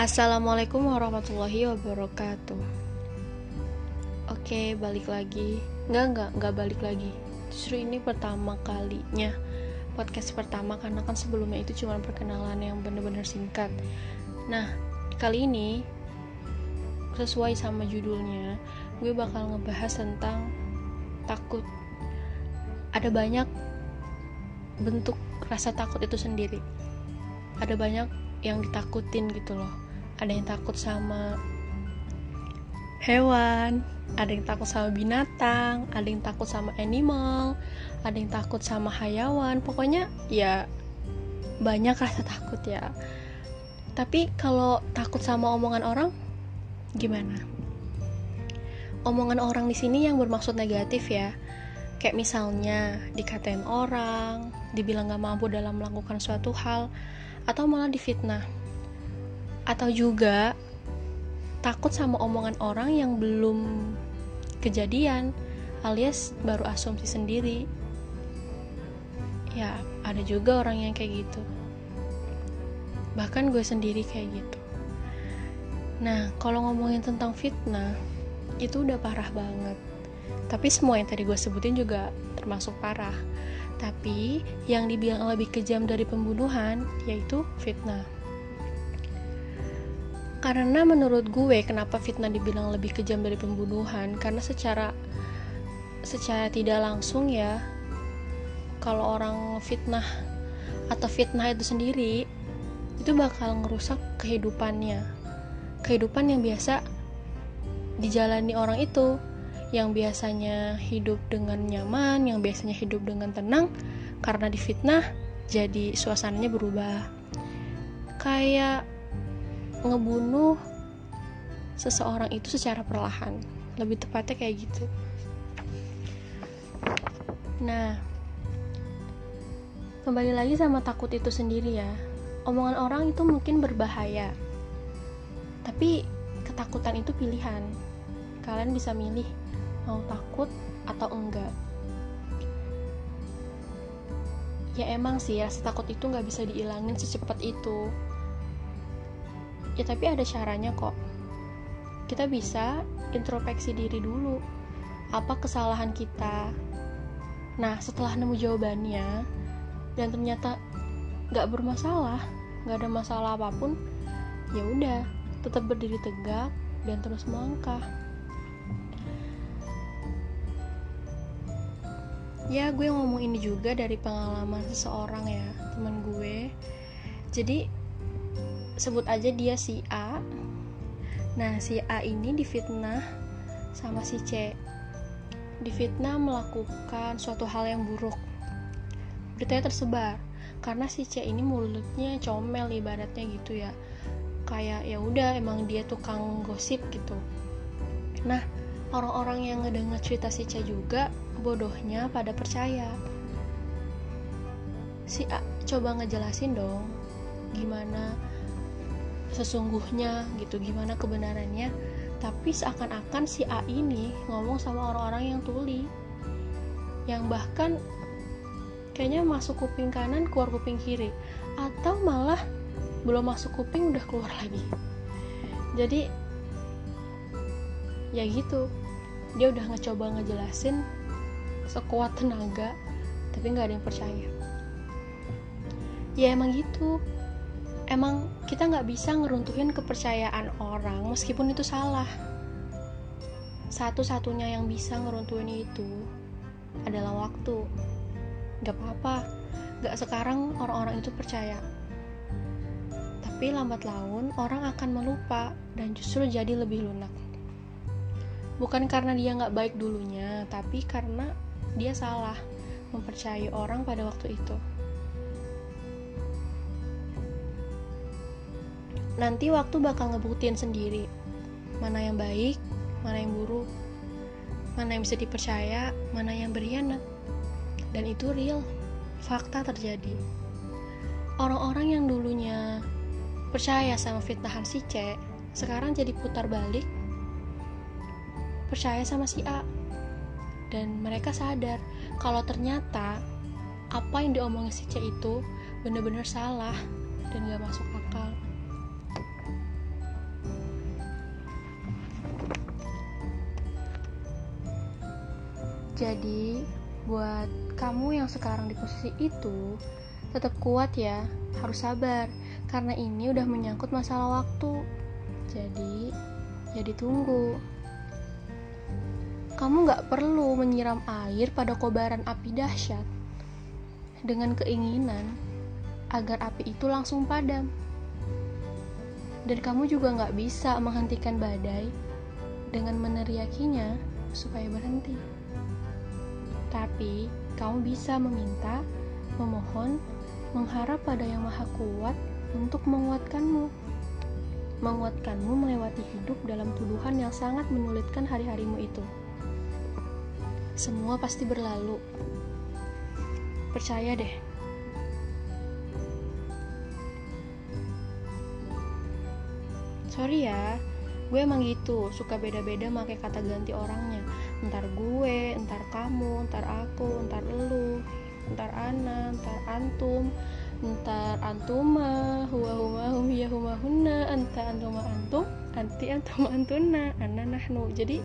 Assalamualaikum warahmatullahi wabarakatuh. Oke, balik lagi. Enggak balik lagi. Justru ini pertama kalinya podcast pertama, karena kan sebelumnya itu cuma perkenalan yang benar-benar singkat. Nah, kali ini sesuai sama judulnya, gue bakal ngebahas tentang takut. Ada banyak bentuk rasa takut itu sendiri. Ada banyak yang ditakutin gitu loh. Ada yang takut sama hewan, ada yang takut sama binatang, ada yang takut sama animal, ada yang takut sama hayawan. Pokoknya ya banyak rasa takut ya. Tapi kalau takut sama omongan orang, gimana? Omongan orang di sini yang bermaksud negatif ya. Kayak misalnya dikatain orang, dibilang gak mampu dalam melakukan suatu hal, atau malah difitnah. Atau juga takut sama omongan orang yang belum kejadian, alias baru asumsi sendiri. Ya, ada juga orang yang kayak gitu. Bahkan gue sendiri kayak gitu. Nah, kalau ngomongin tentang fitnah, itu udah parah banget. Tapi semua yang tadi gue sebutin juga termasuk parah. Tapi yang dibilang lebih kejam dari pembunuhan yaitu fitnah. Karena menurut gue kenapa fitnah dibilang lebih kejam dari pembunuhan, karena secara tidak langsung ya, kalau orang fitnah atau fitnah itu sendiri itu bakal ngerusak kehidupannya. Kehidupan yang biasa dijalani orang itu, yang biasanya hidup dengan nyaman, yang biasanya hidup dengan tenang, karena difitnah jadi suasananya berubah. Kayak ngebunuh seseorang itu secara perlahan, lebih tepatnya kayak gitu. Nah, kembali lagi sama takut itu sendiri ya. Omongan orang itu mungkin berbahaya, tapi ketakutan itu pilihan. Kalian bisa milih mau takut atau enggak. Ya emang sih, rasa takut itu gak bisa dihilangin secepat itu. Ya tapi ada caranya kok. Kita bisa introspeksi diri dulu. Apa kesalahan kita? Nah, setelah nemu jawabannya dan ternyata gak bermasalah, gak ada masalah apapun, ya udah, tetap berdiri tegak dan terus melangkah. Ya, gue ngomong ini juga dari pengalaman seseorang ya, teman gue. Jadi sebut aja dia si A. Nah, si A ini difitnah sama si C. Difitnah melakukan suatu hal yang buruk. Beritanya tersebar karena si C ini mulutnya comel ibaratnya gitu ya. Kayak ya udah, emang dia tukang gosip gitu. Nah, orang-orang yang ngedenger cerita si C juga bodohnya pada percaya. Si A coba ngejelasin dong gimana sesungguhnya gitu, gimana kebenarannya, tapi seakan-akan si A ini ngomong sama orang-orang yang tuli, yang bahkan kayaknya masuk kuping kanan keluar kuping kiri, atau malah belum masuk kuping udah keluar lagi. Jadi ya gitu, dia udah ngecoba ngejelasin sekuat tenaga, tapi gak ada yang percaya. Ya emang gitu, emang kita gak bisa ngeruntuhin kepercayaan orang meskipun itu salah. Satu-satunya yang bisa ngeruntuhin itu adalah waktu. Gak apa-apa, gak sekarang orang-orang itu percaya, tapi lambat laun orang akan melupa dan justru jadi lebih lunak. Bukan karena dia gak baik dulunya, tapi karena dia salah mempercayai orang pada waktu itu. Nanti waktu bakal ngebuktiin sendiri mana yang baik, mana yang buruk, mana yang bisa dipercaya, mana yang berkhianat. Dan itu real, fakta terjadi. Orang-orang yang dulunya percaya sama fitnahan si C, sekarang jadi putar balik percaya sama si A. Dan mereka sadar kalau ternyata apa yang diomongin si C itu benar-benar salah dan gak masuk akal. Jadi buat kamu yang sekarang di posisi itu, tetap kuat ya, harus sabar, karena ini udah menyangkut masalah waktu. Jadi ya ditunggu. Kamu gak perlu menyiram air pada kobaran api dahsyat dengan keinginan agar api itu langsung padam. Dan kamu juga gak bisa menghentikan badai dengan meneriakinya supaya berhenti. Tapi kamu bisa meminta, memohon, mengharap pada Yang Maha Kuat untuk menguatkanmu melewati hidup dalam tuduhan yang sangat menyulitkan hari-harimu itu. Semua pasti berlalu. Percaya deh. Sorry ya, gue emang gitu, suka beda-beda pakai kata ganti orangnya. Entar gue, entar kamu, entar aku, entar elu, entar ana, entar antum, entar antuma, huwa huma hum hiya huma hunna, anta antuma antum, anti antuma antuna, ana nahnu. Jadi